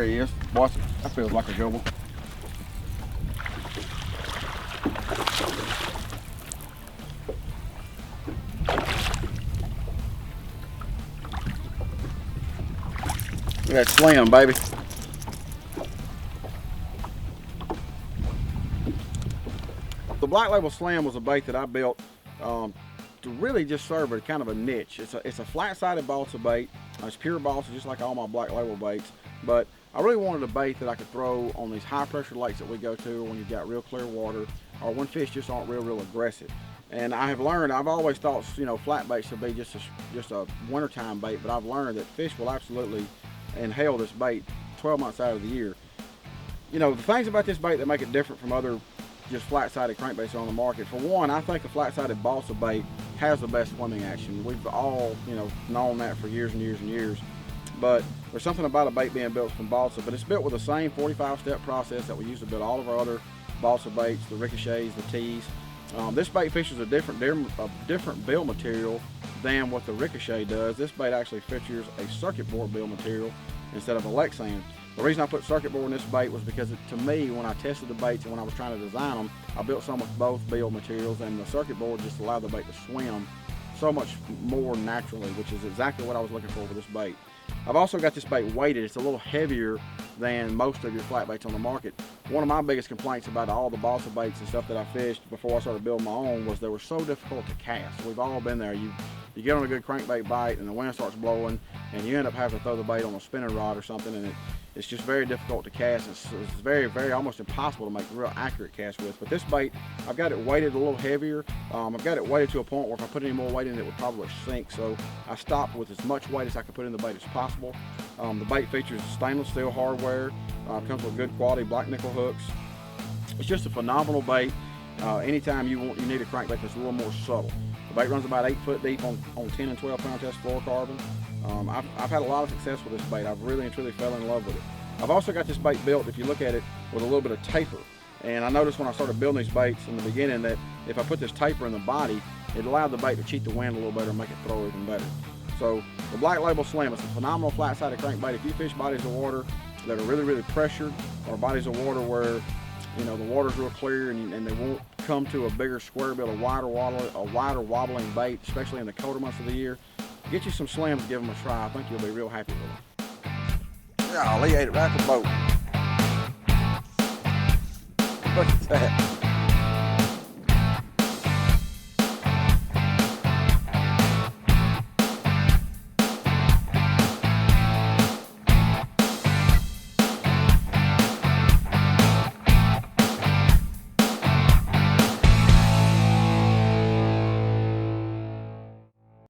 There he is. Watch it. That feels like a good one. Look at that slam, baby. The Black Label Slam was a bait that I built to really just serve a kind of a niche. It's a flat-sided balsa bait. It's pure balsa, just like all my Black Label baits. But I really wanted a bait that I could throw on these high-pressure lakes that we go to, when you've got real clear water, or when fish just aren't real aggressive. And I have learned, I've always thought, you know, flat baits should be just a wintertime bait, but I've learned that fish will absolutely inhale this bait 12 months out of the year. You know, the things about this bait that make it different from other just flat-sided crankbaits on the market. For one, I think the flat-sided balsa bait has the best swimming action. We've all, you know, known that for years and years and years. But there's something about a bait being built from balsa, but it's built with the same 45-step process that we use to build all of our other balsa baits, the ricochets, the tees. This bait fishes a different bill material than what the ricochet does. This bait actually features a circuit board bill material instead of a Lexan. The reason I put circuit board in this bait was because to me, when I tested the baits and when I was trying to design them, I built some with both bill materials, and the circuit board just allowed the bait to swim so much more naturally, which is exactly what I was looking for with this bait. I've also got this bait weighted. It's a little heavier than most of your flat baits on the market. One of my biggest complaints about all the balsa baits and stuff that I fished before I started building my own was they were so difficult to cast. We've all been there. You get on a good crankbait bite and the wind starts blowing and you end up having to throw the bait on a spinning rod or something, and it's just very difficult to cast. It's very almost impossible to make a real accurate cast with. But this bait, I've got it weighted a little heavier. I've got it weighted to a point where if I put any more weight in it would probably sink. So I stopped with as much weight as I could put in the bait as possible. The bait features stainless steel hardware. Comes with good quality black nickel hooks. It's just a phenomenal bait. Anytime you need a crankbait that's a little more subtle. The bait runs about 8 foot deep on 10 and 12 pound test fluorocarbon. I've had a lot of success with this bait. I've really and truly fell in love with it. I've also got this bait built, if you look at it, with a little bit of taper. And I noticed when I started building these baits in the beginning that if I put this taper in the body, it allowed the bait to cheat the wind a little better and make it throw even better. So the Black Label Slam is a phenomenal flat-sided crankbait. If you fish bodies of water that are really pressured, or bodies of water where, you know, the water's real clear and they won't come to a bigger square bill, a wider wobbling bait, especially in the colder months of the year, get you some slams, give them a try. I think you'll be real happy with them. Yeah, Lee ate it right from the boat. Look at that.